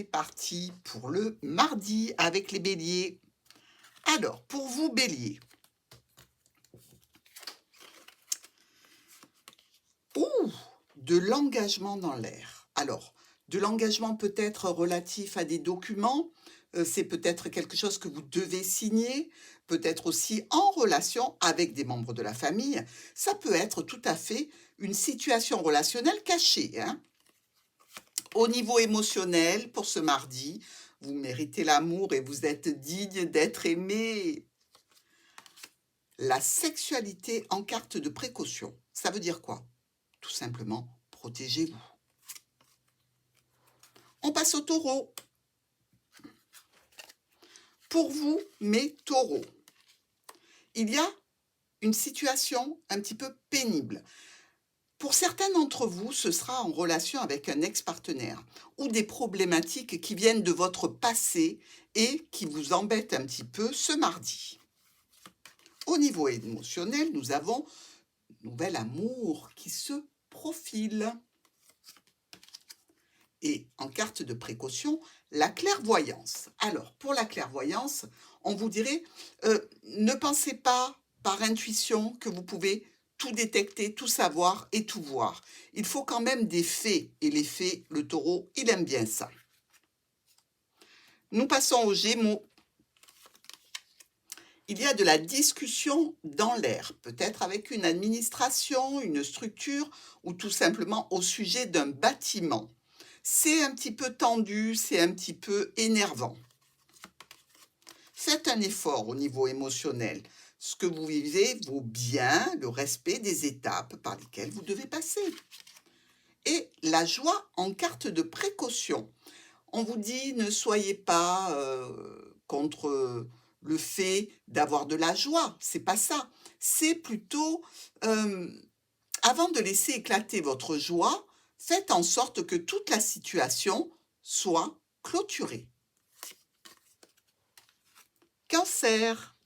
est parti pour le mardi avec les béliers. Alors, pour vous, bélier, de l'engagement dans l'air. Alors, de l'engagement peut-être relatif à des documents, c'est peut-être quelque chose que vous devez signer, peut-être aussi en relation avec des membres de la famille. Ça peut être tout à fait une situation relationnelle cachée, hein. Au niveau émotionnel, pour ce mardi, vous méritez l'amour et vous êtes digne d'être aimé. La sexualité en carte de précaution, ça veut dire quoi? Tout simplement, protégez-vous. On passe au taureau. Pour vous, mes taureaux, il y a une situation un petit peu pénible. Pour certains d'entre vous, ce sera en relation avec un ex-partenaire ou des problématiques qui viennent de votre passé et qui vous embêtent un petit peu ce mardi. Au niveau émotionnel, nous avons nouvel amour qui se profile. Et en carte de précaution, la clairvoyance. Alors, pour la clairvoyance, on vous dirait, ne pensez pas par intuition que vous pouvez tout détecter, tout savoir et tout voir. Il faut quand même des faits. Et les faits, le taureau, il aime bien ça. Nous passons aux Gémeaux. Il y a de la discussion dans l'air, peut-être avec une administration, une structure ou tout simplement au sujet d'un bâtiment. C'est un petit peu tendu, c'est un petit peu énervant. Faites un effort au niveau émotionnel. Ce que vous vivez vaut bien le respect des étapes par lesquelles vous devez passer. Et la joie en carte de précaution. On vous dit ne soyez pas contre le fait d'avoir de la joie, c'est pas ça. C'est plutôt avant de laisser éclater votre joie, faites en sorte que toute la situation soit clôturée. Cancer.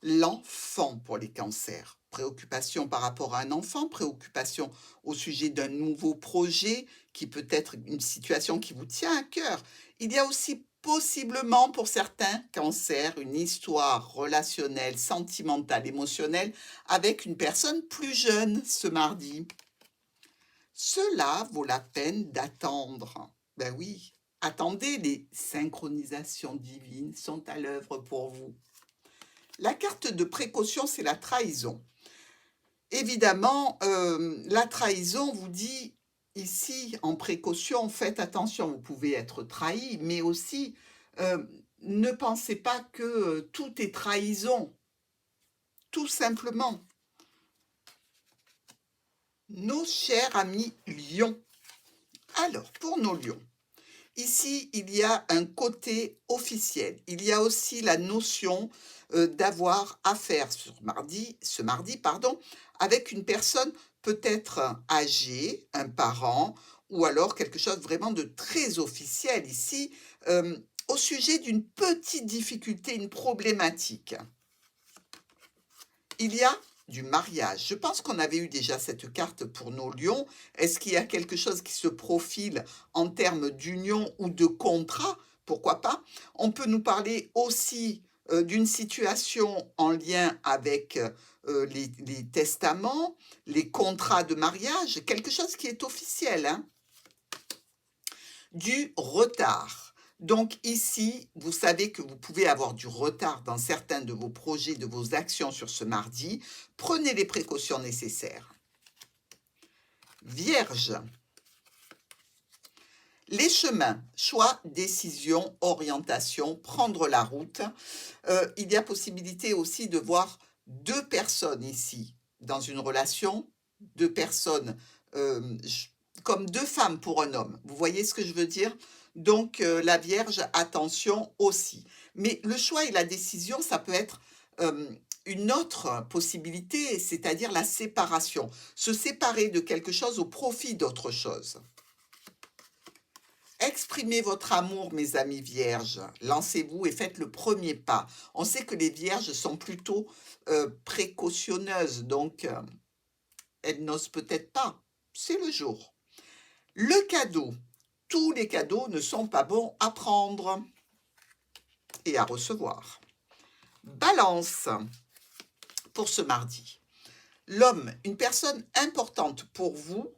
L'enfant pour les cancers. Préoccupation par rapport à un enfant, préoccupation au sujet d'un nouveau projet qui peut être une situation qui vous tient à cœur. Il y a aussi possiblement pour certains cancers une histoire relationnelle, sentimentale, émotionnelle avec une personne plus jeune ce mardi. Cela vaut la peine d'attendre. Ben oui, attendez, les synchronisations divines sont à l'œuvre pour vous. La carte de précaution, c'est la trahison. Évidemment, la trahison vous dit ici, en précaution, faites attention, vous pouvez être trahi, mais aussi, ne pensez pas que tout est trahison, tout simplement. Nos chers amis lions. Alors, pour nos lions, ici, il y a un côté officiel. Il y a aussi la notion d'avoir affaire ce mardi, pardon, avec une personne peut-être âgée, un parent, ou alors quelque chose vraiment de très officiel ici, au sujet d'une petite difficulté, une problématique. Il y a du mariage. Je pense qu'on avait eu déjà cette carte pour nos lions. Est-ce qu'il y a quelque chose qui se profile en termes d'union ou de contrat? Pourquoi pas? On peut nous parler aussi d'une situation en lien avec les testaments, les contrats de mariage, quelque chose qui est officiel, hein. Du retard. Donc ici, vous savez que vous pouvez avoir du retard dans certains de vos projets, de vos actions sur ce mardi. Prenez les précautions nécessaires. Vierge. Les chemins, choix, décision, orientation, prendre la route. Il y a possibilité aussi de voir deux personnes ici dans une relation, deux personnes comme deux femmes pour un homme. Vous voyez ce que je veux dire? Donc, la Vierge, attention aussi. Mais le choix et la décision, ça peut être une autre possibilité, c'est-à-dire la séparation. Se séparer de quelque chose au profit d'autre chose. Exprimez votre amour, mes amis vierges. Lancez-vous et faites le premier pas. On sait que les vierges sont plutôt précautionneuses, donc elles n'osent peut-être pas. C'est le jour. Le cadeau. Tous les cadeaux ne sont pas bons à prendre et à recevoir. Balance pour ce mardi. L'homme, une personne importante pour vous,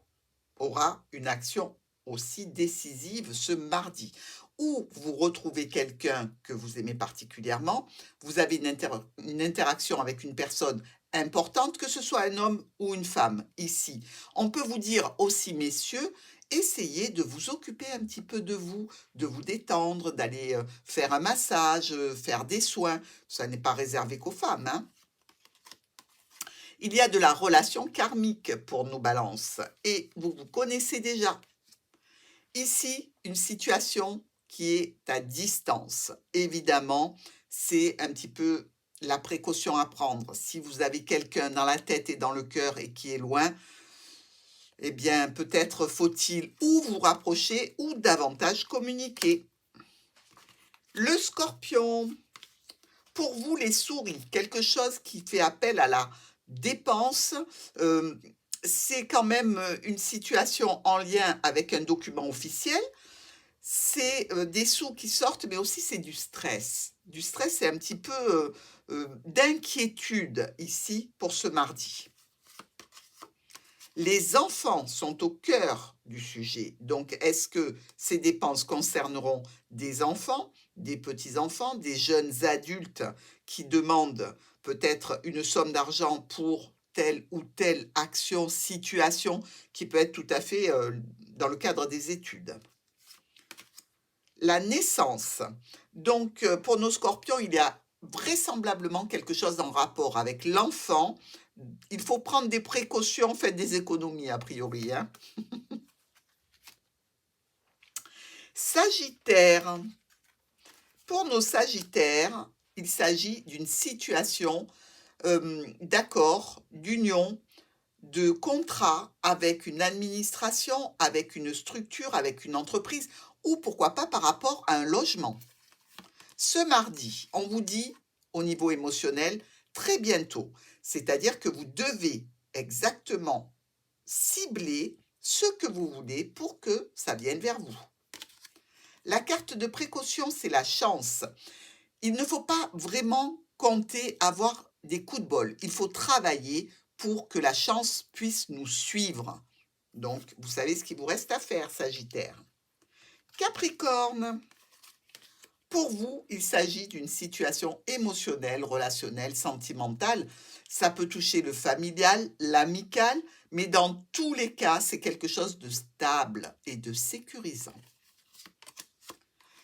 aura une action aussi décisive ce mardi. Ou vous retrouvez quelqu'un que vous aimez particulièrement, vous avez une interaction avec une personne importante, que ce soit un homme ou une femme, ici. On peut vous dire aussi, messieurs, essayez de vous occuper un petit peu de vous détendre, d'aller faire un massage, faire des soins. Ça n'est pas réservé qu'aux femmes, hein. Il y a de la relation karmique pour nos balances et vous vous connaissez déjà. Ici, une situation qui est à distance. Évidemment, c'est un petit peu la précaution à prendre. Si vous avez quelqu'un dans la tête et dans le cœur et qui est loin, eh bien, peut-être faut-il ou vous rapprocher ou davantage communiquer. Le Scorpion. Pour vous, les souris, quelque chose qui fait appel à la dépense, c'est quand même une situation en lien avec un document officiel. C'est des sous qui sortent, mais aussi c'est du stress. Du stress, c'est un petit peu d'inquiétude ici pour ce mardi. Les enfants sont au cœur du sujet. Donc, est-ce que ces dépenses concerneront des enfants, des petits-enfants, des jeunes adultes qui demandent peut-être une somme d'argent pour telle ou telle action, situation qui peut être tout à fait dans le cadre des études? La naissance. Donc, pour nos scorpions, il y a vraisemblablement quelque chose en rapport avec l'enfant. Il faut prendre des précautions, faites des économies a priori, hein. Sagittaire. Pour nos sagittaires, il s'agit d'une situation d'accord, d'union, de contrat avec une administration, avec une structure, avec une entreprise, ou pourquoi pas par rapport à un logement. Ce mardi, on vous dit, au niveau émotionnel, très bientôt. C'est-à-dire que vous devez exactement cibler ce que vous voulez pour que ça vienne vers vous. La carte de précaution, c'est la chance. Il ne faut pas vraiment compter avoir des coups de bol. Il faut travailler pour que la chance puisse nous suivre. Donc, vous savez ce qu'il vous reste à faire, Sagittaire. Capricorne. Pour vous, il s'agit d'une situation émotionnelle, relationnelle, sentimentale. Ça peut toucher le familial, l'amical, mais dans tous les cas, c'est quelque chose de stable et de sécurisant.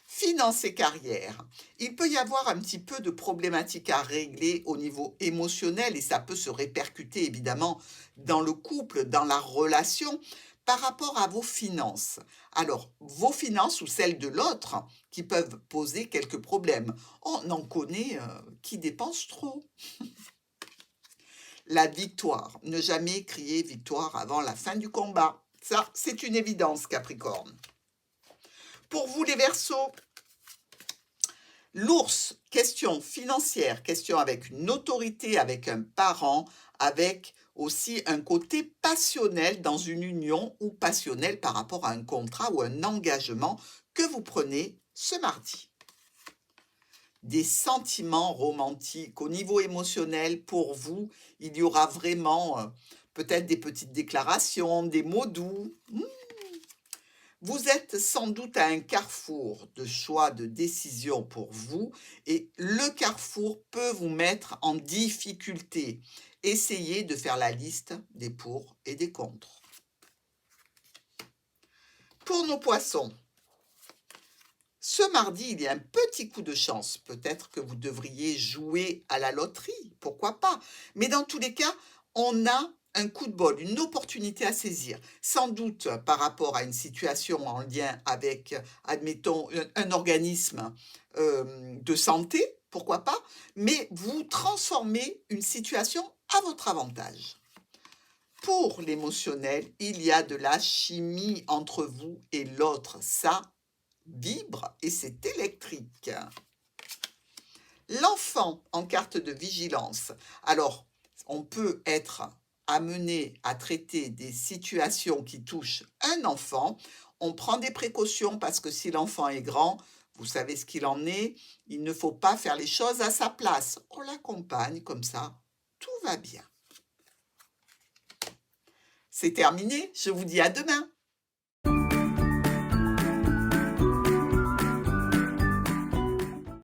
Finance et carrière. Il peut y avoir un petit peu de problématiques à régler au niveau émotionnel et ça peut se répercuter évidemment dans le couple, dans la relation, par rapport à vos finances. Alors, vos finances ou celles de l'autre qui peuvent poser quelques problèmes. On en connaît qui dépensent trop. La victoire. Ne jamais crier victoire avant la fin du combat. Ça, c'est une évidence, Capricorne. Pour vous, les Verseaux, l'ours, question financière, question avec une autorité, avec un parent, avec aussi un côté passionnel dans une union ou passionnel par rapport à un contrat ou un engagement que vous prenez ce mardi. Des sentiments romantiques au niveau émotionnel pour vous, il y aura vraiment peut-être des petites déclarations, des mots doux. Vous êtes sans doute à un carrefour de choix, de décision pour vous et le carrefour peut vous mettre en difficulté. Essayez de faire la liste des pour et des contre. Pour nos poissons, ce mardi, il y a un petit coup de chance. Peut-être que vous devriez jouer à la loterie, pourquoi pas. Mais dans tous les cas, on a un coup de bol, une opportunité à saisir. Sans doute par rapport à une situation en lien avec, admettons, un organisme de santé, pourquoi pas. Mais vous transformez une situation à votre avantage. Pour l'émotionnel, il y a de la chimie entre vous et l'autre. Ça vibre et c'est électrique. L'enfant en carte de vigilance. Alors, on peut être amené à traiter des situations qui touchent un enfant, on prend des précautions parce que si l'enfant est grand, vous savez ce qu'il en est, il ne faut pas faire les choses à sa place. On l'accompagne comme ça, tout va bien. C'est terminé, je vous dis à demain.